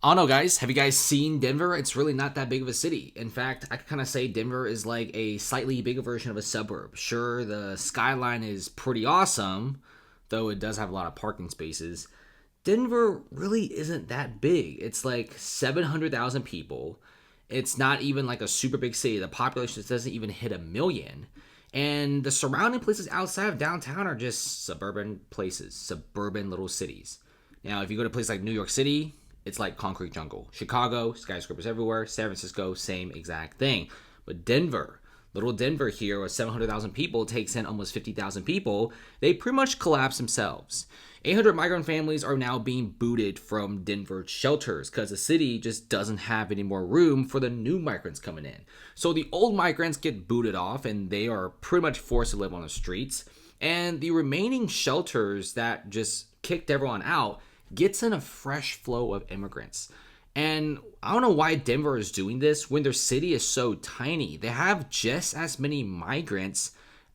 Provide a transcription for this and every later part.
Oh no, guys, have you guys seen Denver? It's really not that big of a city. In fact, I could kind of say Denver is like a slightly bigger version of a suburb. Sure, the skyline is pretty awesome, though it does have a lot of parking spaces. Denver really isn't that big. It's like 700,000 people. It's not even like a super big city. The population doesn't even hit a million. And the surrounding places outside of downtown are just suburban places, suburban little cities. Now, if you go to a place like New York City, it's like concrete jungle. Chicago, skyscrapers everywhere. San Francisco, same exact thing. But Denver, little Denver here with 700,000 people takes in almost 50,000 people. They pretty much collapse themselves. 800 migrant families are now being booted from Denver shelters because the city just doesn't have any more room for the new migrants coming in. So the old migrants get booted off and they are pretty much forced to live on the streets. And the remaining shelters that just kicked everyone out gets in a fresh flow of immigrants. And I don't know why Denver is doing this when their city is so tiny. They have just as many migrants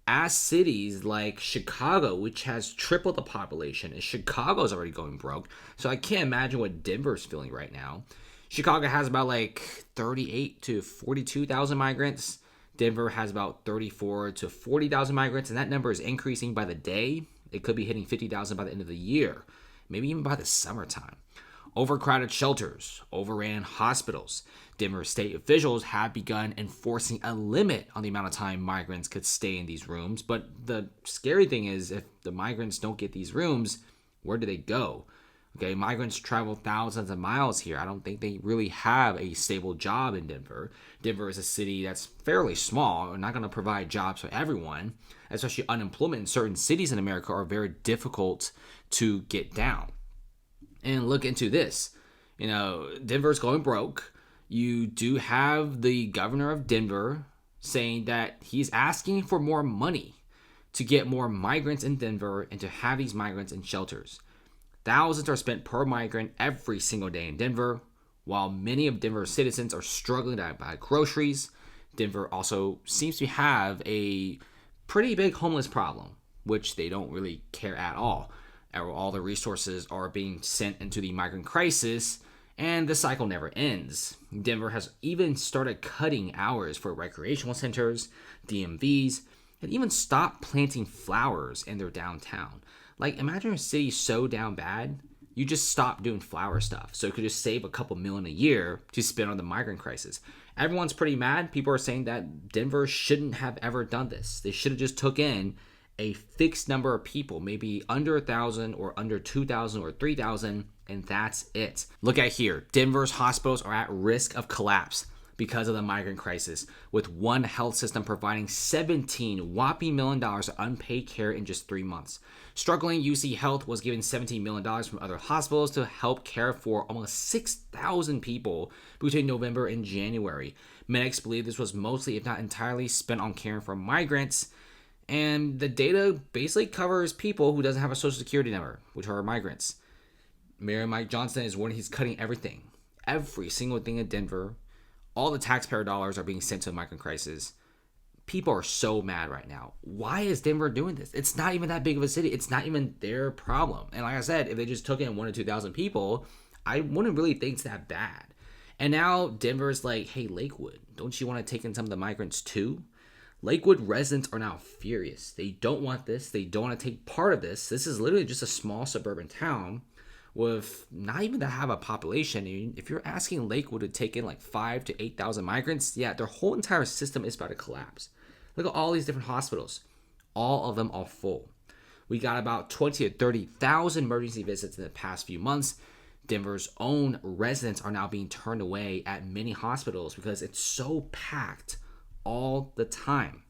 as cities like Chicago, which has triple the population, and Chicago is already going broke. So I can't imagine what Denver's feeling right now. Chicago has about like 38 to 42,000 migrants. Denver has about 34 to 40,000 migrants, and that number is increasing by the day. It could be hitting 50,000 by the end of the year, maybe even by the summertime. Overcrowded shelters, overran hospitals. Denver state officials have begun enforcing a limit on the amount of time migrants could stay in these rooms. But the scary thing is, if the migrants don't get these rooms, where do they go? Okay, migrants travel thousands of miles here. I don't think they really have a stable job in Denver. Denver is a city that's fairly small and not going to provide jobs for everyone, especially unemployment in certain cities in America are very difficult to get down. And look into this. Denver's going broke. You do have the governor of Denver saying that he's asking for more money to get more migrants in Denver and to have these migrants in shelters. Thousands are spent per migrant every single day in Denver, while many of Denver's citizens are struggling to buy groceries. Denver also seems to have a pretty big homeless problem, which they don't really care at all. All the resources are being sent into the migrant crisis, and the cycle never ends. Denver has even started cutting hours for recreational centers, DMVs, and even stopped planting flowers in their downtown. Like, imagine a city so down bad, you just stop doing flower stuff, so it could just save a couple million a year to spend on the migrant crisis. Everyone's pretty mad. People are saying that Denver shouldn't have ever done this. They should have just took in a fixed number of people, maybe under 1,000 or under 2,000 or 3,000, and that's it. Look at here. Denver's hospitals are at risk of collapse because of the migrant crisis, with one health system providing $17 whopping million of unpaid care in just 3 months. Struggling UC Health was given $17 million from other hospitals to help care for almost 6,000 people between November and January. Medics believe this was mostly, if not entirely, spent on caring for migrants. And the data basically covers people who doesn't have a social security number, which are migrants. Mayor Mike Johnson is warning he's cutting everything. Every single thing in Denver. All the taxpayer dollars are being sent to the migrant crisis. People are so mad right now. Why is Denver doing this? It's not even that big of a city. It's not even their problem. And like I said, if they just took in 1,000 or 2,000 people, I wouldn't really think it's that bad. And now Denver's like, hey, Lakewood, don't you want to take in some of the migrants too? Lakewood residents are now furious. They don't want this. They don't want to take part of this. This is literally just a small suburban town with not even to have a population. If you're asking Lakewood to take in like 5,000 to 8,000 migrants, yeah, their whole entire system is about to collapse. Look at all these different hospitals. All of them are full. We got about 20 to 30,000 emergency visits in the past few months. Denver's own residents are now being turned away at many hospitals because it's so packed all the time.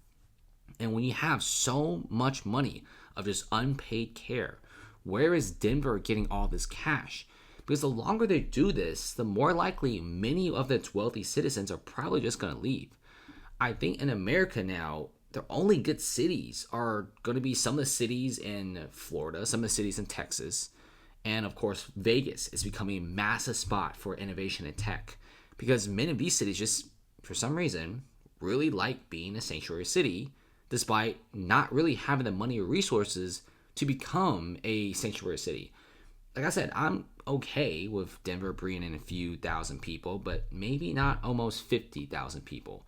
And when you have so much money of just unpaid care, where is Denver getting all this cash? Because the longer they do this, the more likely many of its wealthy citizens are probably just going to leave. I think in America now, the only good cities are going to be some of the cities in Florida, some of the cities in Texas, and of course Vegas is becoming a massive spot for innovation and tech. Because many of these cities just, for some reason, really like being a sanctuary city, despite not really having the money or resources to become a sanctuary city. like I said, I'm okay with Denver bringing in a few thousand people, but maybe not almost 50,000 people.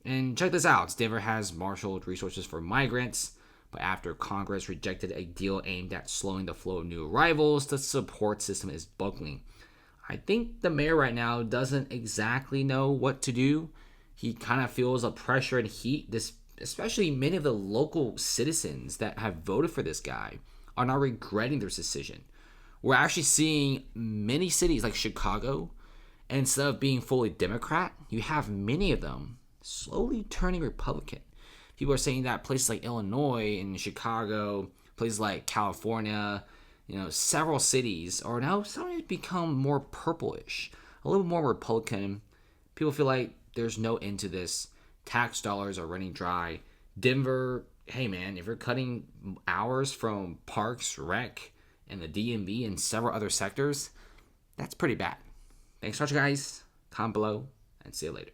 And check this out, Denver has marshaled resources for migrants, but after Congress rejected a deal aimed at slowing the flow of new arrivals, the support system is buckling. I think the mayor right now doesn't exactly know what to do. He kind of feels a pressure and heat. This, especially many of the local citizens that have voted for this guy, are now regretting their decision. We're actually seeing many cities like Chicago, and instead of being fully Democrat, you have many of them slowly turning Republican. People are saying that places like Illinois and Chicago, places like California, several cities are now starting to become more purplish, a little more Republican. People feel like there's no end to this. Tax dollars are running dry. Denver, hey man, if you're cutting hours from Parks, Rec, and the DMV and several other sectors, that's pretty bad. Thanks so much, guys. Comment below, and see you later.